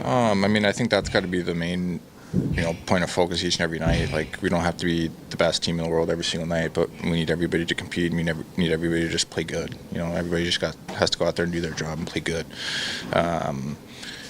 I mean, I think that's got to be the main, point of focus each and every night. Like, we don't have to be the best team in the world every single night, but we need everybody to compete. We need everybody to just play good. Everybody just has to go out there and do their job and play good.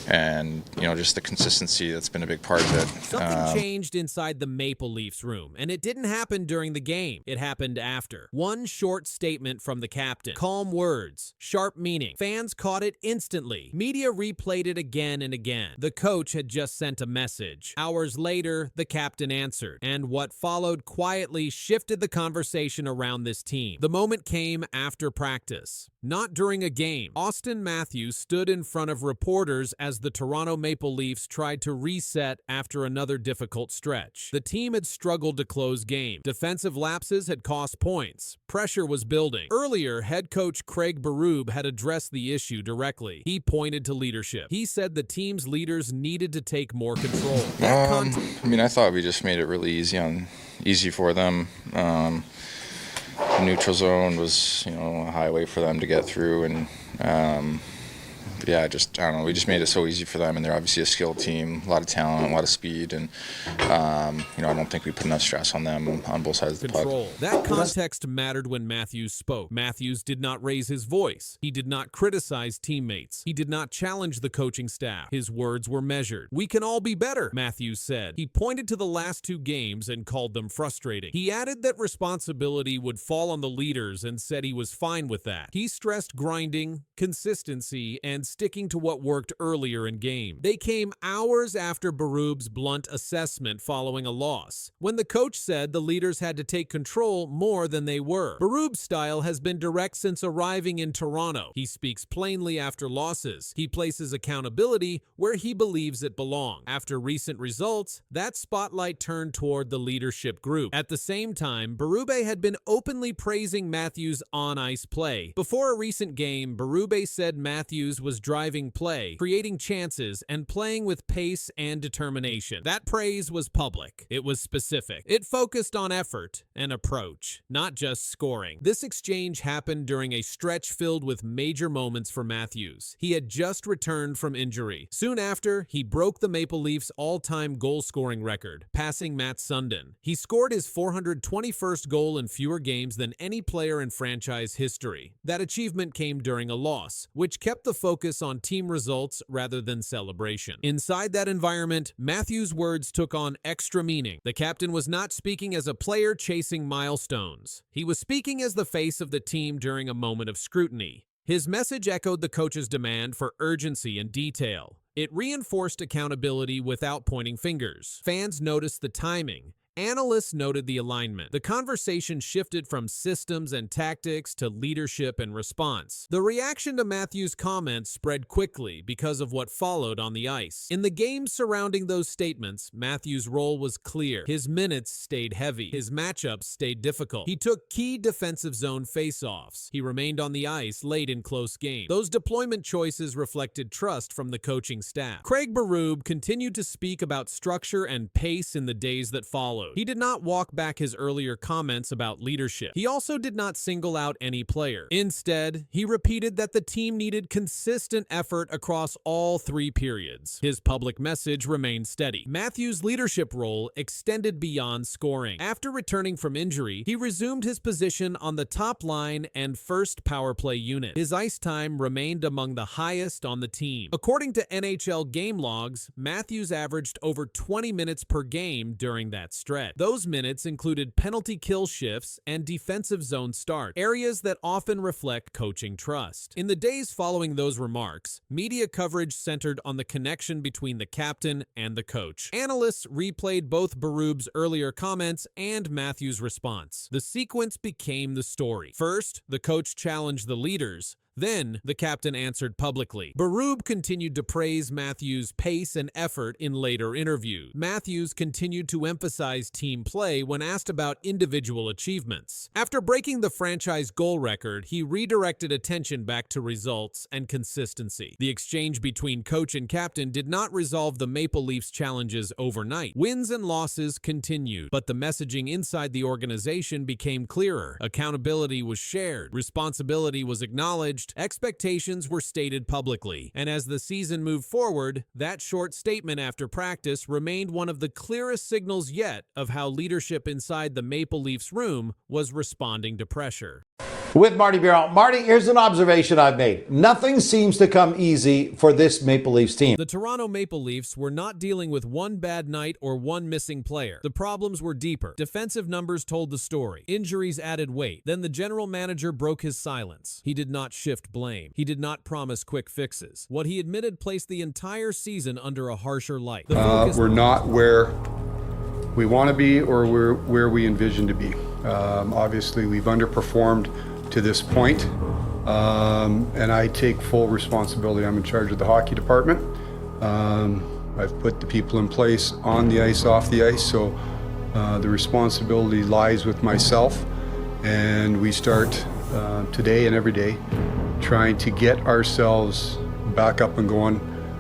And just the consistency, that's been a big part of it. Something changed inside the Maple Leafs room, and it didn't happen during the game. It happened after. One short statement from the captain. Calm words, sharp meaning. Fans caught it instantly. Media replayed it again and again. The coach had just sent a message. Hours later, the captain answered, and what followed quietly shifted the conversation around this team. The moment came after practice, not during a game. Auston Matthews stood in front of reporters as the Toronto Maple Leafs tried to reset after another difficult stretch. The team had struggled to close games. Defensive lapses had cost points. Pressure was building. Earlier, head coach Craig Berube had addressed the issue directly. He pointed to leadership. He said the team's leaders needed to take more control. I thought we just made it really easy for them. The neutral zone was, a highway for them to get through, and I don't know. We just made it so easy for them, and they're obviously a skilled team, a lot of talent, a lot of speed, and I don't think we put enough stress on them on both sides of the puck. That context mattered when Matthews spoke. Matthews did not raise his voice. He did not criticize teammates. He did not challenge the coaching staff. His words were measured. "We can all be better," Matthews said. He pointed to the last two games and called them frustrating. He added that responsibility would fall on the leaders and said he was fine with that. He stressed grinding, consistency, and sticking to what worked earlier in game. They came hours after Berube's blunt assessment following a loss, when the coach said the leaders had to take control more than they were. Berube's style has been direct since arriving in Toronto. He speaks plainly after losses. He places accountability where he believes it belongs. After recent results, that spotlight turned toward the leadership group. At the same time, Berube had been openly praising Matthews' on-ice play. Before a recent game, Berube said Matthews was driving play, creating chances, and playing with pace and determination. That praise was public. It was specific. It focused on effort and approach, not just scoring. This exchange happened during a stretch filled with major moments for Matthews. He had just returned from injury. Soon after, he broke the Maple Leafs' all-time goal-scoring record, passing Matt Sundin. He scored his 421st goal in fewer games than any player in franchise history. That achievement came during a loss, which kept the focus on team results rather than celebration. Inside that environment, Matthews' words took on extra meaning. The captain was not speaking as a player chasing milestones. He was speaking as the face of the team during a moment of scrutiny. His message echoed the coach's demand for urgency and detail. It reinforced accountability without pointing fingers. Fans noticed the timing. Analysts noted the alignment. The conversation shifted from systems and tactics to leadership and response. The reaction to Matthews' comments spread quickly because of what followed on the ice. In the games surrounding those statements, Matthews' role was clear. His minutes stayed heavy. His matchups stayed difficult. He took key defensive zone faceoffs. He remained on the ice late in close games. Those deployment choices reflected trust from the coaching staff. Craig Berube continued to speak about structure and pace in the days that followed. He did not walk back his earlier comments about leadership. He also did not single out any player. Instead, he repeated that the team needed consistent effort across all three periods. His public message remained steady. Matthews' leadership role extended beyond scoring. After returning from injury, he resumed his position on the top line and first power play unit. His ice time remained among the highest on the team. According to NHL game logs, Matthews averaged over 20 minutes per game during that stretch. Those minutes included penalty kill shifts and defensive zone start, areas that often reflect coaching trust. In the days following those remarks, media coverage centered on the connection between the captain and the coach. Analysts replayed both Berube's earlier comments and Matthews' response. The sequence became the story. First, the coach challenged the leaders. Then, the captain answered publicly. Berube continued to praise Matthews' pace and effort in later interviews. Matthews continued to emphasize team play when asked about individual achievements. After breaking the franchise goal record, he redirected attention back to results and consistency. The exchange between coach and captain did not resolve the Maple Leafs' challenges overnight. Wins and losses continued, but the messaging inside the organization became clearer. Accountability was shared, responsibility was acknowledged, changed. Expectations were stated publicly, and as the season moved forward, that short statement after practice remained one of the clearest signals yet of how leadership inside the Maple Leafs room was responding to pressure. With Marty Biron. Marty, here's an observation I've made. Nothing seems to come easy for this Maple Leafs team. The Toronto Maple Leafs were not dealing with one bad night or one missing player. The problems were deeper. Defensive numbers told the story. Injuries added weight. Then the general manager broke his silence. He did not shift blame. He did not promise quick fixes. What he admitted placed the entire season under a harsher light. We're not where we want to be or where we envision to be. Obviously, we've underperformed to this point, and I take full responsibility. I'm in charge of the hockey department. I've put the people in place on the ice, off the ice, so the responsibility lies with myself, and we start today and every day trying to get ourselves back up and going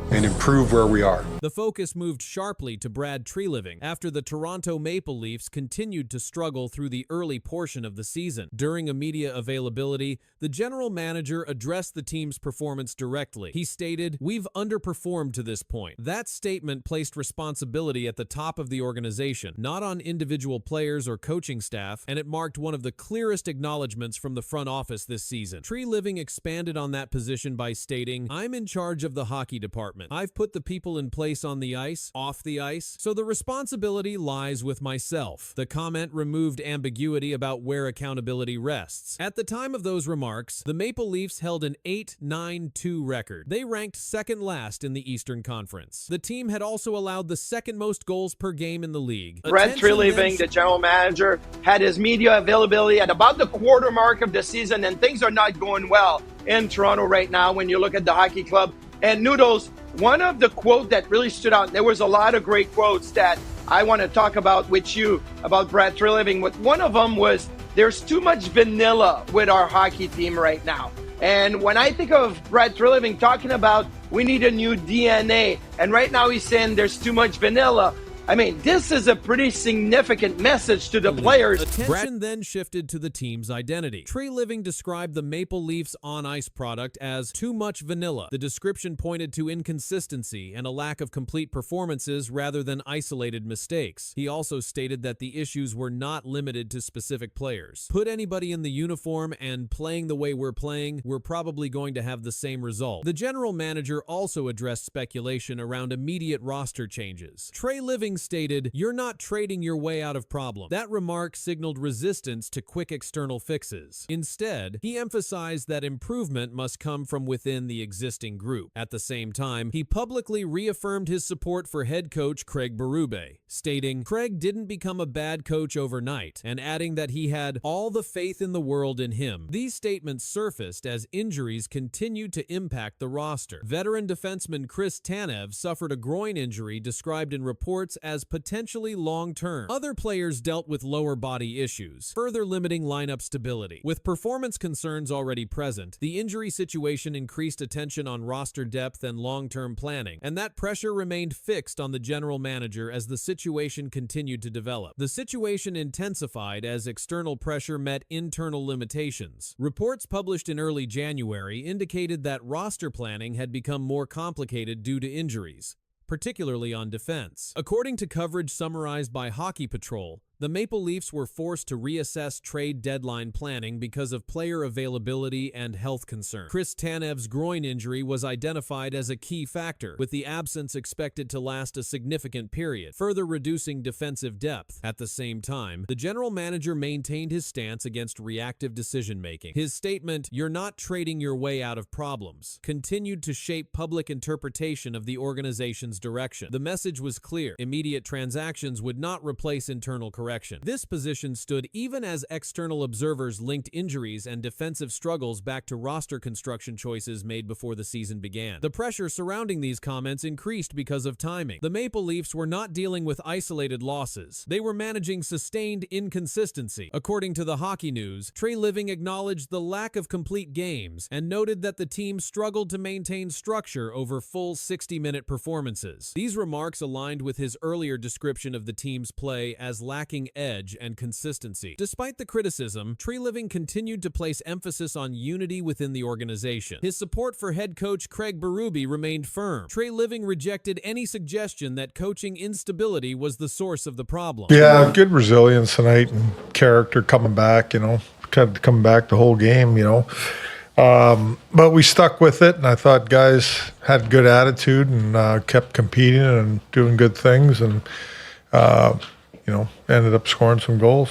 and improve where we are. The focus moved sharply to Brad Treliving after the Toronto Maple Leafs continued to struggle through the early portion of the season. During a media availability, the general manager addressed the team's performance directly. He stated, "We've underperformed to this point." That statement placed responsibility at the top of the organization, not on individual players or coaching staff, and it marked one of the clearest acknowledgments from the front office this season. Treliving expanded on that position by stating, "I'm in charge of the hockey department. I've put the people in place on the ice, off the ice, so the responsibility lies with myself." The comment removed ambiguity about where accountability rests. At the time of those remarks, the Maple Leafs held an 8-9-2 record. They ranked second last in the Eastern Conference. The team had also allowed the second most goals per game in the league. Brad Treliving, the general manager, had his media availability at about the quarter mark of the season, and things are not going well in Toronto right now when you look at the hockey club. And Noodles, one of the quotes that really stood out, there was a lot of great quotes that I want to talk about with you about Brad Treliving. But one of them was, "There's too much vanilla with our hockey team right now." And when I think of Brad Treliving talking about we need a new DNA, and right now he's saying there's too much vanilla, I mean, this is a pretty significant message to the players. Attention then shifted to the team's identity. Treliving described the Maple Leafs on-ice product as too much vanilla. The description pointed to inconsistency and a lack of complete performances rather than isolated mistakes. He also stated that the issues were not limited to specific players. Put anybody in the uniform and playing the way we're playing, we're probably going to have the same result. The general manager also addressed speculation around immediate roster changes. Treliving stated, "You're not trading your way out of problem." That remark signaled resistance to quick external fixes. Instead, he emphasized that improvement must come from within the existing group. At the same time, he publicly reaffirmed his support for head coach Craig Berube, stating, "Craig didn't become a bad coach overnight," and adding that he had all the faith in the world in him. These statements surfaced as injuries continued to impact the roster. Veteran defenseman Chris Tanev suffered a groin injury described in reports as potentially long-term. Other players dealt with lower body issues, further limiting lineup stability. With performance concerns already present, the injury situation increased attention on roster depth and long-term planning, and that pressure remained fixed on the general manager as the situation continued to develop. The situation intensified as external pressure met internal limitations. Reports published in early January indicated that roster planning had become more complicated due to injuries, particularly on defense. According to coverage summarized by Hockey Patrol, the Maple Leafs were forced to reassess trade deadline planning because of player availability and health concerns. Chris Tanev's groin injury was identified as a key factor, with the absence expected to last a significant period, further reducing defensive depth. At the same time, the general manager maintained his stance against reactive decision-making. His statement, "You're not trading your way out of problems," continued to shape public interpretation of the organization's direction. The message was clear: immediate transactions would not replace internal corrections. This position stood even as external observers linked injuries and defensive struggles back to roster construction choices made before the season began. The pressure surrounding these comments increased because of timing. The Maple Leafs were not dealing with isolated losses. They were managing sustained inconsistency. According to the Hockey News, Treliving acknowledged the lack of complete games and noted that the team struggled to maintain structure over full 60-minute performances. These remarks aligned with his earlier description of the team's play as lacking attacking edge and consistency. Despite the criticism, Treliving continued to place emphasis on unity within the organization. His support for head coach Craig Berube remained firm. Treliving rejected any suggestion that coaching instability was the source of the problem. Yeah, good resilience tonight and character coming back, kept coming back the whole game, But we stuck with it, and I thought guys had good attitude and kept competing and doing good things, and ended up scoring some goals,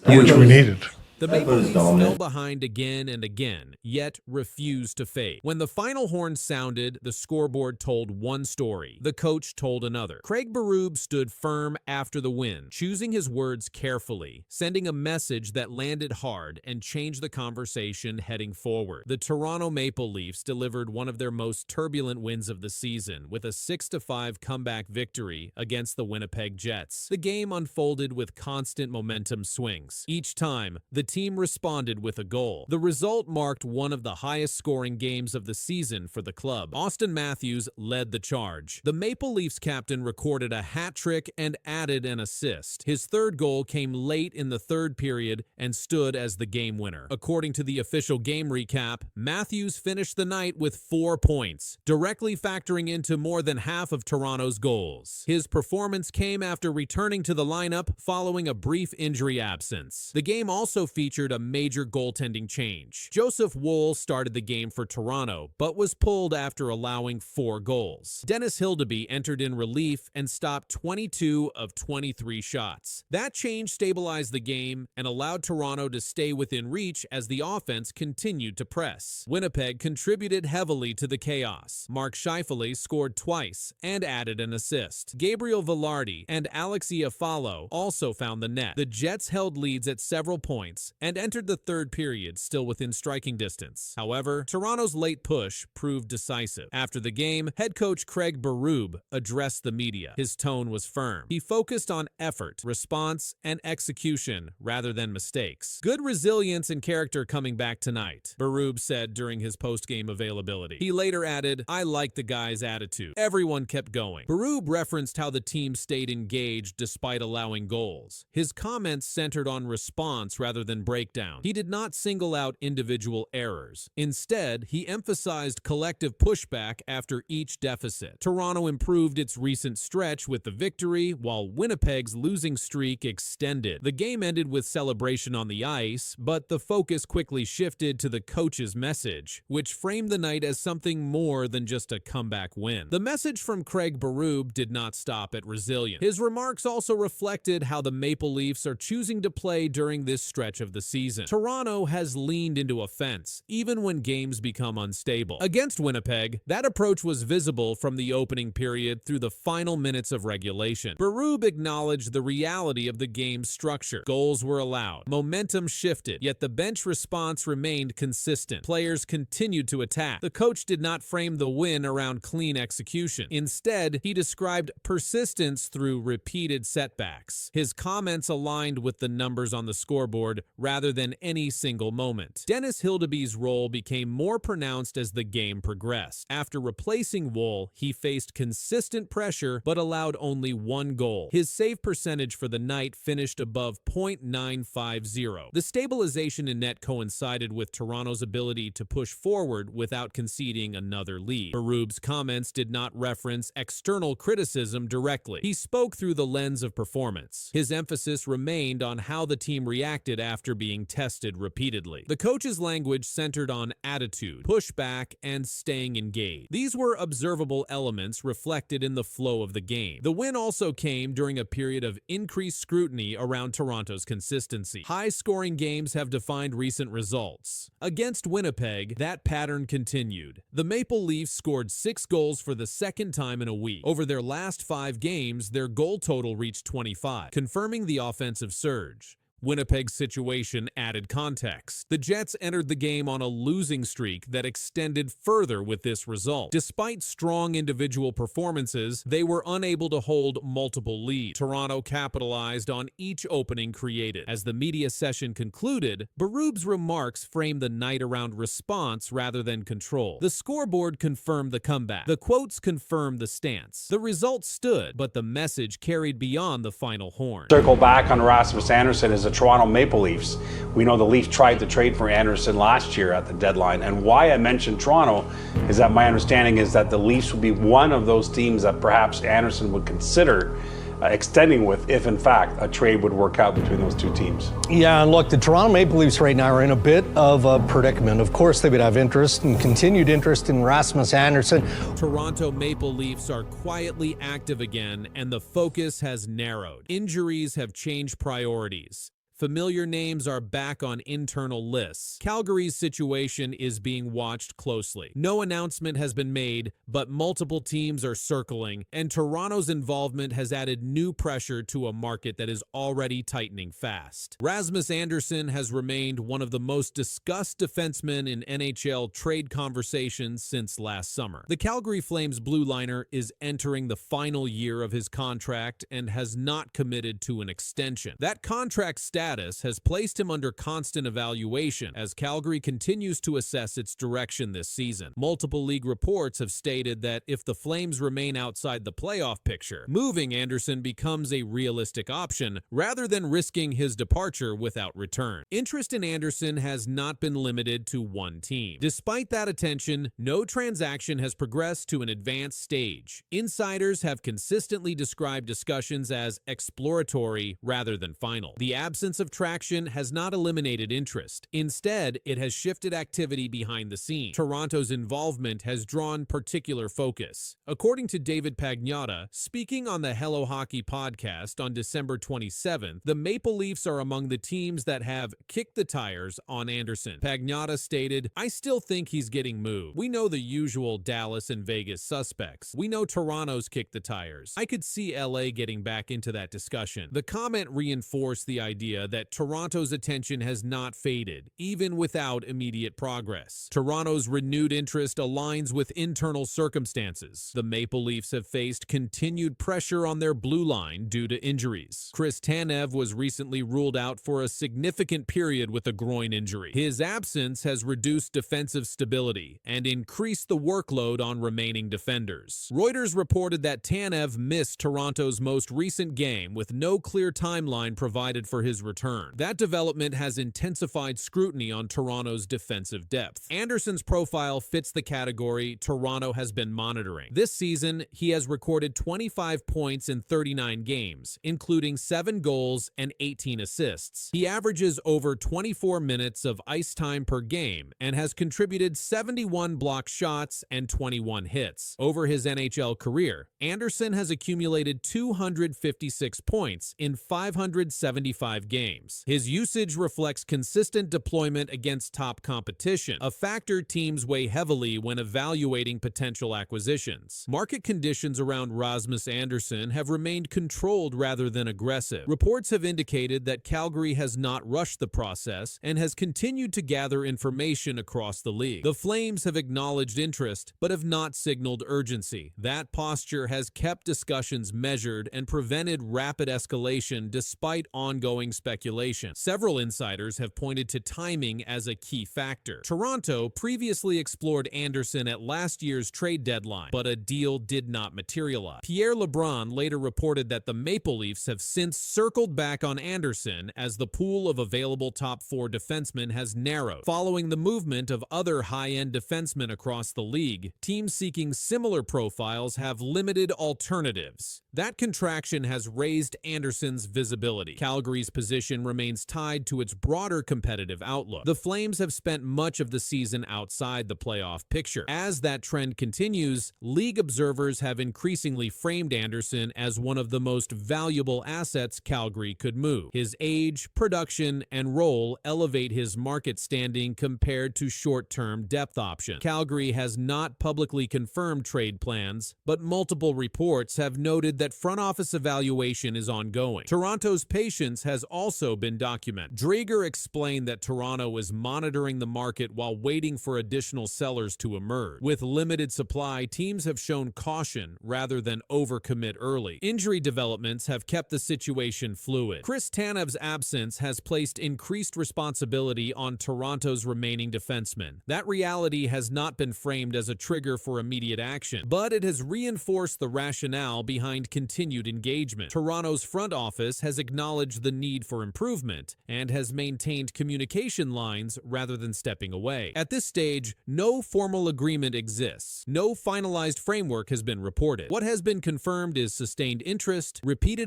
which we needed. The Maple Leafs fell behind again and again, yet refused to fade. When the final horn sounded, the scoreboard told one story. The coach told another. Craig Berube stood firm after the win, choosing his words carefully, sending a message that landed hard and changed the conversation heading forward. The Toronto Maple Leafs delivered one of their most turbulent wins of the season with a 6-5 comeback victory against the Winnipeg Jets. The game unfolded with constant momentum swings. Each time, the team responded with a goal. The result marked one of the highest scoring games of the season for the club. Auston Matthews led the charge. The Maple Leafs captain recorded a hat trick and added an assist. His third goal came late in the third period and stood as the game winner. According to the official game recap, Matthews finished the night with 4 points, directly factoring into more than half of Toronto's goals. His performance came after returning to the lineup following a brief injury absence. The game also featured a major goaltending change. Joseph Woll started the game for Toronto, but was pulled after allowing 4 goals. Dennis Hildeby entered in relief and stopped 22 of 23 shots. That change stabilized the game and allowed Toronto to stay within reach as the offense continued to press. Winnipeg contributed heavily to the chaos. Mark Scheifele scored twice and added an assist. Gabriel Velarde and Alexi Afalo also found the net. The Jets held leads at several points and entered the third period still within striking distance. However, Toronto's late push proved decisive. After the game, head coach Craig Berube addressed the media. His tone was firm. He focused on effort, response, and execution rather than mistakes. Good resilience and character coming back tonight, Berube said during his post-game availability. He later added, "I like the guy's attitude. Everyone kept going." Berube referenced how the team stayed engaged despite allowing goals. His comments centered on response rather than breakdown. He did not single out individual errors. Instead, he emphasized collective pushback after each deficit. Toronto improved its recent stretch with the victory, while Winnipeg's losing streak extended. The game ended with celebration on the ice, but the focus quickly shifted to the coach's message, which framed the night as something more than just a comeback win. The message from Craig Berube did not stop at resilience. His remarks also reflected how the Maple Leafs are choosing to play during this stretch of the season. Toronto has leaned into offense, even when games become unstable. Against Winnipeg, that approach was visible from the opening period through the final minutes of regulation. Berube acknowledged the reality of the game's structure. Goals were allowed. Momentum shifted, yet the bench response remained consistent. Players continued to attack. The coach did not frame the win around clean execution. Instead, he described persistence through repeated setbacks. His comments aligned with the numbers on the scoreboard rather than any single moment. Dennis Hildeby's role became more pronounced as the game progressed. After replacing Woll, he faced consistent pressure but allowed only 1 goal. His save percentage for the night finished above .950. The stabilization in net coincided with Toronto's ability to push forward without conceding another lead. Berube's comments did not reference external criticism directly. He spoke through the lens of performance. His emphasis remained on how the team reacted after being tested repeatedly. The coach's language centered on attitude, pushback, and staying engaged. These were observable elements reflected in the flow of the game. The win also came during a period of increased scrutiny around Toronto's consistency. High-scoring games have defined recent results. Against Winnipeg, that pattern continued. The Maple Leafs scored 6 goals for the second time in a week. Over their last 5 games, their goal total reached 25, confirming the offensive surge. Winnipeg's situation added context. The Jets entered the game on a losing streak that extended further with this result. Despite strong individual performances, they were unable to hold multiple leads. Toronto capitalized on each opening created. As the media session concluded, Berube's remarks framed the night around response rather than control. The scoreboard confirmed the comeback. The quotes confirmed the stance. The result stood, but the message carried beyond the final horn. Circle back on Rasmus Andersson as the Toronto Maple Leafs. We know the Leafs tried to trade for Andersson last year at the deadline, and why I mentioned Toronto is that my understanding is that the Leafs would be one of those teams that perhaps Andersson would consider extending with if, in fact, a trade would work out between those two teams. Yeah, and look, the Toronto Maple Leafs right now are in a bit of a predicament. Of course, they would have interest and continued interest in Rasmus Andersson. Toronto Maple Leafs are quietly active again, and the focus has narrowed. Injuries have changed priorities. Familiar names are back on internal lists. Calgary's situation is being watched closely. No announcement has been made, but multiple teams are circling, and Toronto's involvement has added new pressure to a market that is already tightening fast. Rasmus Andersson has remained one of the most discussed defensemen in NHL trade conversations since last summer. The Calgary Flames blue liner is entering the final year of his contract and has not committed to an extension. That contract status has placed him under constant evaluation as Calgary continues to assess its direction this season. Multiple league reports have stated that if the Flames remain outside the playoff picture, moving Andersson becomes a realistic option rather than risking his departure without return. Interest in Andersson has not been limited to one team. Despite that attention, no transaction has progressed to an advanced stage. Insiders have consistently described discussions as exploratory rather than final. The absence of traction has not eliminated interest. Instead, it has shifted activity behind the scenes. Toronto's involvement has drawn particular focus. According to David Pagnotta, speaking on the Hello Hockey podcast on December 27th, the Maple Leafs are among the teams that have kicked the tires on Andersson. Pagnotta stated, "I still think he's getting moved. We know the usual Dallas and Vegas suspects. We know Toronto's kicked the tires. I could see LA getting back into that discussion." The comment reinforced the idea that Toronto's attention has not faded, even without immediate progress. Toronto's renewed interest aligns with internal circumstances. The Maple Leafs have faced continued pressure on their blue line due to injuries. Chris Tanev was recently ruled out for a significant period with a groin injury. His absence has reduced defensive stability and increased the workload on remaining defenders. Reuters reported that Tanev missed Toronto's most recent game with no clear timeline provided for his return. That development has intensified scrutiny on Toronto's defensive depth. Andersson's profile fits the category Toronto has been monitoring. This season, he has recorded 25 points in 39 games, including 7 goals and 18 assists. He averages over 24 minutes of ice time per game and has contributed 71 blocked shots and 21 hits. Over his NHL career, Andersson has accumulated 256 points in 575 games. His usage reflects consistent deployment against top competition, a factor teams weigh heavily when evaluating potential acquisitions. Market conditions around Rasmus Andersson have remained controlled rather than aggressive. Reports have indicated that Calgary has not rushed the process and has continued to gather information across the league. The Flames have acknowledged interest, but have not signaled urgency. That posture has kept discussions measured and prevented rapid escalation despite ongoing speculation. Several insiders have pointed to timing as a key factor. Toronto previously explored Andersson at last year's trade deadline, but a deal did not materialize. Pierre LeBrun later reported that the Maple Leafs have since circled back on Andersson as the pool of available top 4 defensemen has narrowed. Following the movement of other high-end defensemen across the league, teams seeking similar profiles have limited alternatives. That contraction has raised Andersson's visibility. Calgary's position remains tied to its broader competitive outlook. The Flames have spent much of the season outside the playoff picture. As that trend continues, league observers have increasingly framed Andersson as one of the most valuable assets Calgary could move. His age, production, and role elevate his market standing compared to short-term depth options. Calgary has not publicly confirmed trade plans, but multiple reports have noted that front office evaluation is ongoing. Toronto's patience has also also been documented. Drager explained that Toronto is monitoring the market while waiting for additional sellers to emerge. With limited supply, teams have shown caution rather than overcommit early. Injury developments have kept the situation fluid. Chris Tanev's absence has placed increased responsibility on Toronto's remaining defensemen. That reality has not been framed as a trigger for immediate action, but it has reinforced the rationale behind continued engagement. Toronto's front office has acknowledged the need for improvement and has maintained communication lines rather than stepping away. At this stage, no formal agreement exists. No finalized framework has been reported. What has been confirmed is sustained interest, repeated